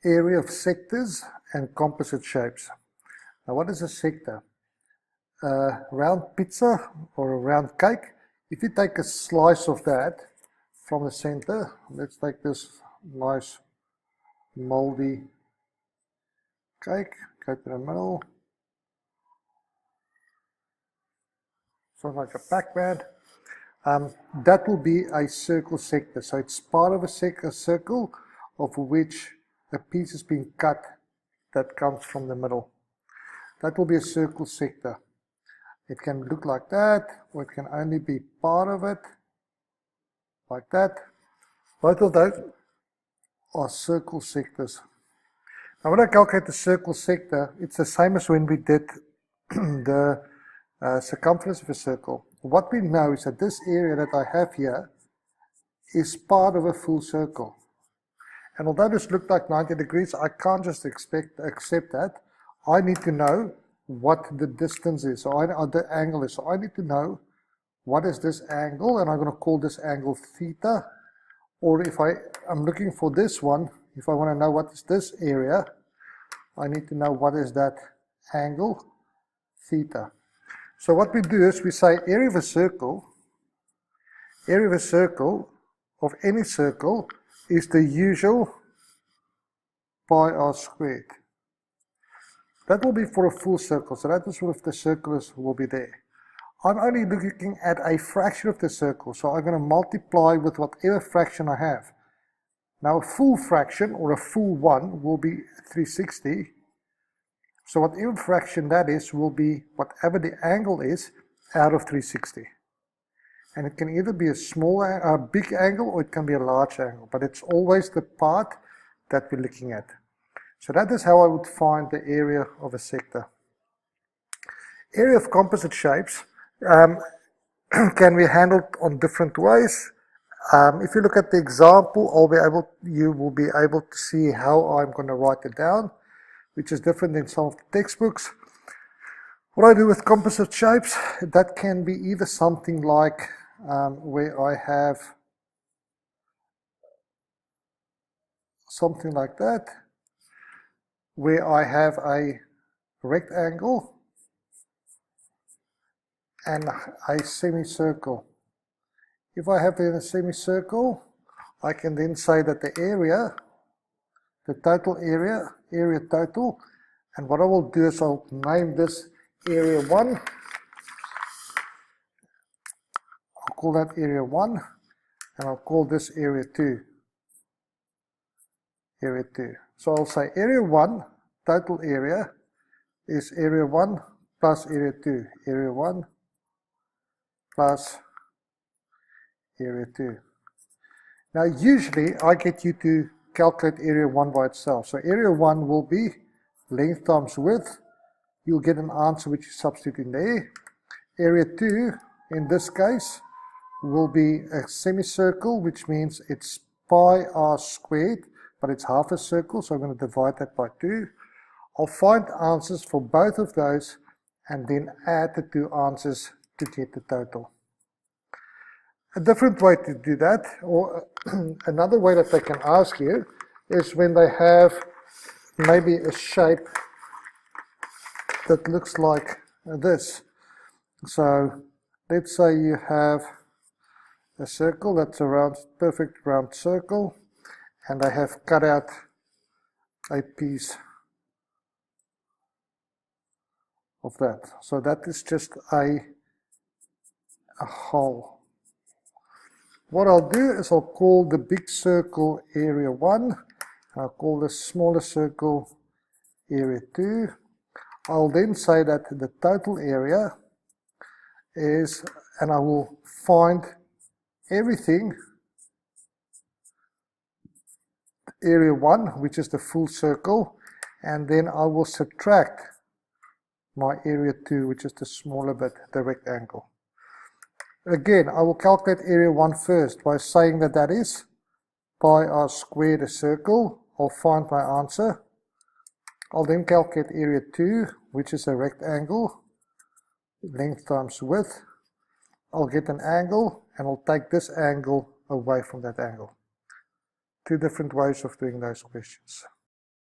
area of sectors and composite shapes. Now, what is a sector? A round pizza or a round cake. If you take a slice of that from the center, let's take this nice moldy cake, go to the middle, sort of like a Pac-Man. That will be a circle sector. So it's part of a circle of which a piece is being cut that comes from the middle. That will be a circle sector. It can look like that, or it can only be part of it, like that. Both of those are circle sectors. Now when I calculate the circle sector, it's the same as when we did the circumference of a circle. What we know is that this area that I have here is part of a full circle. And although this looked like 90 degrees, I can't just accept that. I need to know what the distance is, or the angle is. So I need to know what is this angle, and I'm going to call this angle theta. Or if I'm looking for this one, if I want to know what is this area, I need to know what is that angle theta. So what we do is we say area of a circle of any circle is the usual pi r squared. That will be for a full circle, so that is what if the circles will be there. I'm only looking at a fraction of the circle, so I'm going to multiply with whatever fraction I have. Now a full fraction, or a full one, will be 360. So whatever fraction that is will be whatever the angle is out of 360. And it can either be a big angle, or it can be a large angle, but it's always the part that we're looking at. So that is how I would find the area of a sector. Area of composite shapes can be handled on different ways. If you look at the example, you will be able to see how I'm going to write it down, which is different than some of the textbooks. What I do with composite shapes, that can be either something like where I have something like that, where I have a rectangle and a semicircle. If I have a semicircle, I can then say that the area, the total area total, and what I will do is I'll name this area 1. I'll call that area 1, and I'll call this area 2. Area 2. So I'll say area 1, total area, is area 1 plus area 2. Area 1 plus area 2. Now usually I get you to calculate area 1 by itself. So area 1 will be length times width. You'll get an answer which you substitute in there. Area 2, in this case, will be a semicircle, which means it's pi r squared, but it's half a circle, so I'm going to divide that by 2. I'll find answers for both of those and then add the two answers to get the total. A different way to do that, or another way that they can ask you, is when they have maybe a shape that looks like this. So let's say you have a circle that's a perfect round circle, and I have cut out a piece of that. So that is just a hole. What I'll do is I'll call the big circle area 1, and I'll call the smaller circle area 2. I'll then say that the total area is, and I will find everything, area 1, which is the full circle, and then I will subtract my area 2, which is the smaller bit, the rectangle. Again, I will calculate area 1 first by saying that that is pi r squared, a circle. I'll find my answer. I'll then calculate area 2, which is a rectangle, length times width. I'll get an angle, and I'll take this angle away from that angle. Two different ways of doing those questions.